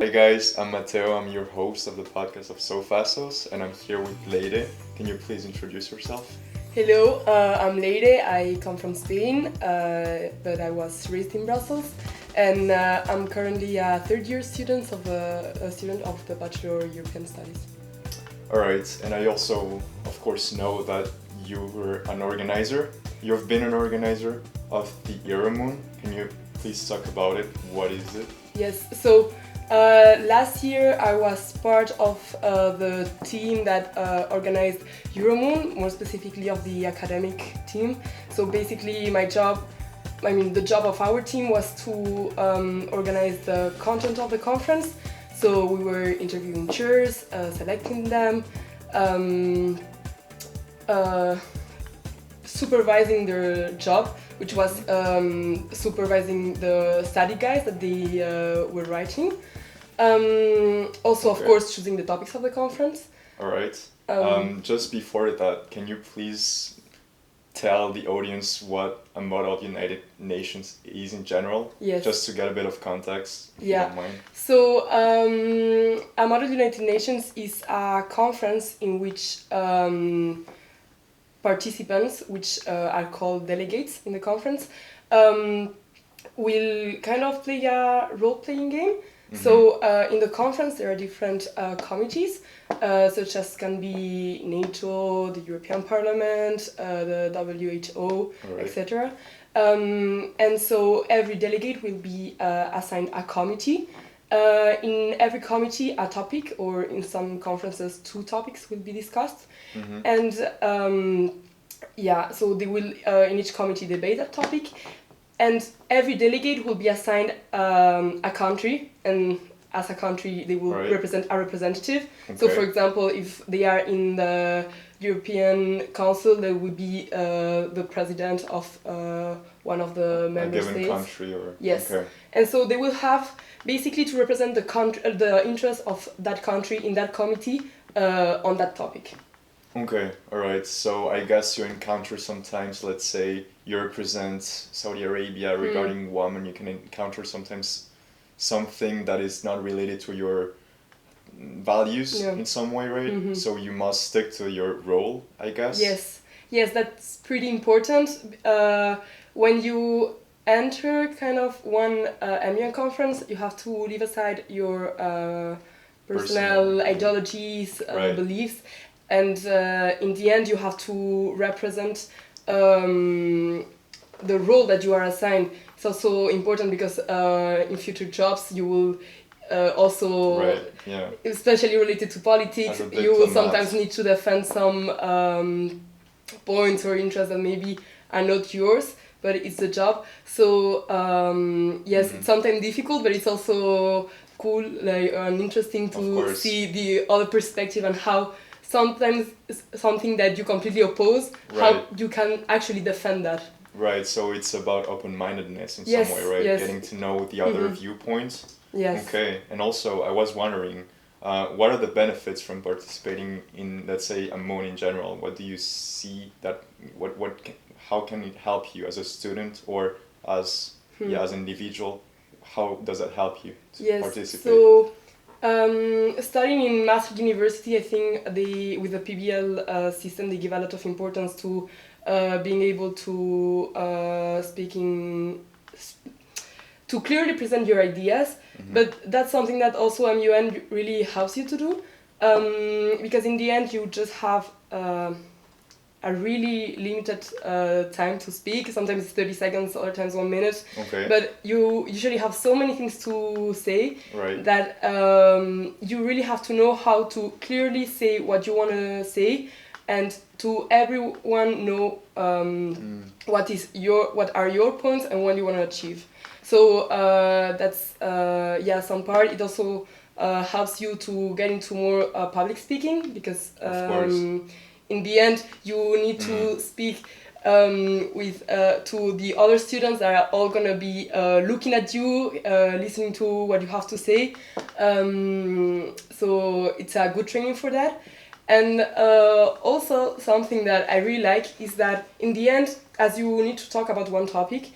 Hey guys, I'm Mateo. I'm your host of the podcast of SOFASoS, and I'm here with Leire. Can you please introduce yourself? Hello, I'm Leire. I come from Spain, but I was raised in Brussels, and I'm currently a third-year student of the Bachelor European Studies. Alright, and I also, of course, know that you were an organizer. You've been an organizer of the EuroMUN. Can you please talk about it? What is it? Yes, so last year I was part of the team that organized EuroMUN, more specifically of the academic team. So basically the job of our team was to organize the content of the conference. So we were interviewing jurors, selecting them, supervising their job, which was supervising the study guides that they were writing. Also, of course, choosing the topics of the conference. Alright. Just before that, can you please tell the audience what a Model United Nations is in general? Yes. Just to get a bit of context, if you don't mind. So, a Model United Nations is a conference in which participants, which are called delegates in the conference, will kind of play a role-playing game. Mm-hmm. So in the conference there are different committees, such as can be NATO, the European Parliament, the WHO, right, etc. And so every delegate will be assigned a committee. In every committee a topic, or in some conferences 2 topics will be discussed. Mm-hmm. And so they will in each committee debate that topic, and every delegate will be assigned a country, and as a country they will represent a representative. Okay. So for example, if they are in the European Council, there will be the president of one of the member states. A given country, or yes. Okay. And so they will have basically to represent the interests of that country in that committee on that topic. Okay, alright. So I guess you encounter sometimes, let's say you represent Saudi Arabia regarding women, you can encounter sometimes something that is not related to your values in some way, right? Mm-hmm. So you must stick to your role, I guess. Yes, that's pretty important. When you enter kind of one MUN conference, you have to leave aside your personal ideologies, beliefs, and in the end you have to represent the role that you are assigned. It's also important because in future jobs you will also, especially related to politics, you will sometimes need to defend some points or interests that maybe are not yours, but it's the job. So it's sometimes difficult, but it's also cool, and interesting to see the other perspective and how sometimes something that you completely oppose, how you can actually defend that. Right, so it's about open-mindedness in some way, right? Yes. Getting to know the other viewpoints. Yes. Okay, and also I was wondering, what are the benefits from participating in, let's say, a MUN in general? What do you see that, how can it help you as a student or as an individual? How does that help you to participate? So, studying in Maastricht University, I think with the PBL system, they give a lot of importance to being able to to clearly present your ideas. Mm-hmm. But that's something that also MUN really helps you to do, because in the end you just have a really limited time to speak. Sometimes it's 30 seconds, other times 1 minute. Okay. But you usually have so many things to say that you really have to know how to clearly say what you want to say, and to everyone know what are your points and what you want to achieve. So that's some part. It also helps you to get into more public speaking, because in the end you need to speak with to the other students that are all gonna be looking at you, listening to what you have to say. So it's a good training for that. And also something that I really like is that in the end, as you need to talk about one topic,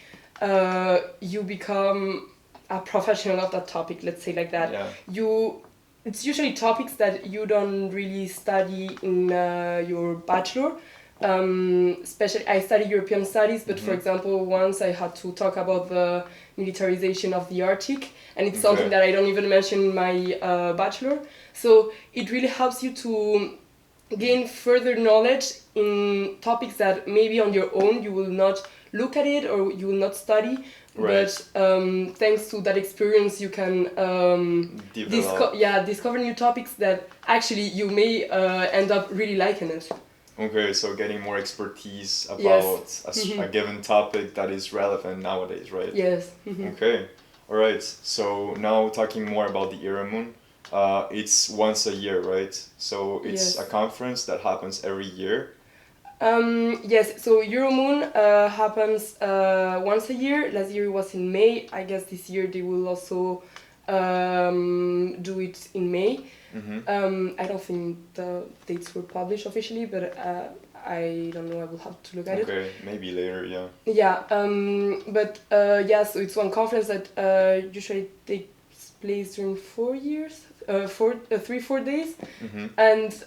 you become a professional of that topic, let's say like that. Yeah. It's usually topics that you don't really study in your bachelor. Especially, I study European studies, but for example, once I had to talk about the militarization of the Arctic, and it's something that I don't even mention in my bachelor. So it really helps you to gain further knowledge in topics that maybe on your own you will not look at it or you will not study. Right. But thanks to that experience, you can discover new topics that actually you may end up really liking it. Okay, so getting more expertise about a given topic that is relevant nowadays, right? Yes. Okay, all right. So now talking more about the EuroMUN, it's once a year, right? So it's a conference that happens every year. Yes, so EuroMUN happens once a year. Last year it was in May. I guess this year they will also do it in May. I don't think the dates were published officially, but I don't know. I will have to look at it. Okay, maybe later, yeah. Yeah, so it's one conference that usually takes place during 4 years, 3-4 days, and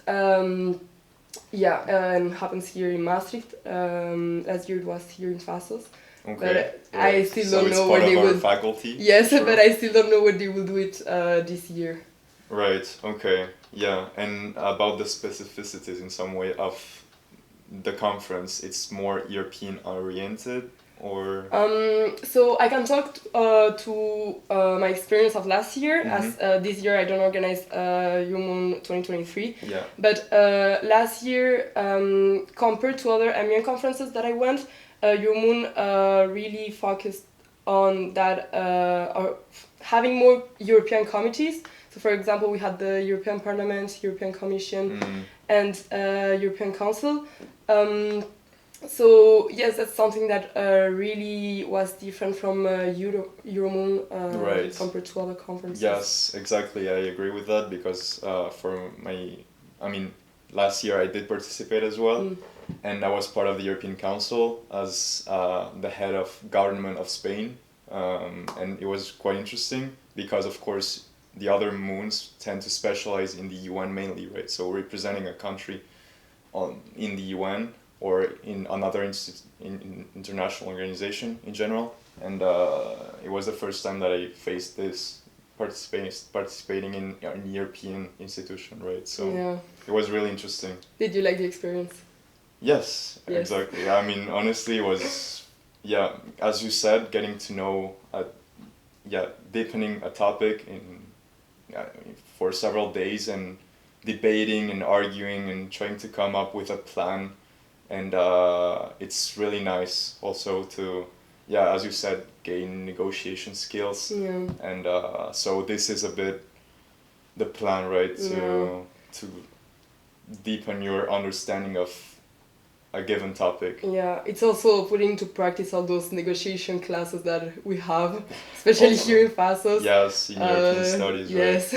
and happens here in Maastricht. Last year it was here in SOFASoS. Okay. But I still don't know what they will. Faculty. Yes, sure. But I still don't know what they will do it this year. Right. Okay. Yeah. And about the specificities in some way of the conference, it's more European oriented, or. So I can talk to my experience of last year, as this year I don't organize EuroMUN 2023. Yeah. But last year, compared to other MUN conferences that I went, EuroMUN really focused on that, or having more European committees. So for example, we had the European Parliament, European Commission, and European Council. So yes, that's something that really was different from EuroMUN right. compared to other conferences. Yes, exactly. I agree with that because last year I did participate as well, and I was part of the European Council as the head of government of Spain, and it was quite interesting because, of course, the other MUNs tend to specialize in the UN mainly, right? So representing a country in the UN or in another international organization in general. And it was the first time that I faced this participating in an European institution, right? So it was really interesting. Did you like the experience? Yes, exactly. I mean, honestly, it was, as you said, getting to know, deepening a topic for several days and debating and arguing and trying to come up with a plan. And it's really nice also to, as you said, gain negotiation skills. Yeah. And so this is a bit the plan, right? To deepen your understanding of a given topic. Yeah, it's also putting into practice all those negotiation classes that we have, especially here in SOFASoS. Yes, in European studies, right? Yes,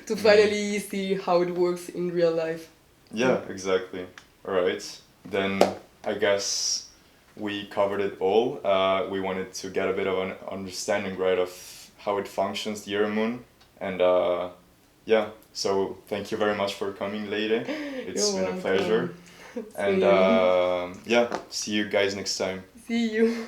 to finally see how it works in real life. Yeah, exactly. All right. Then I guess we covered it all. We wanted to get a bit of an understanding, right, of how it functions, the EuroMUN. And so thank you very much for coming, Leire. It's been a pleasure. And see you guys next time. See you.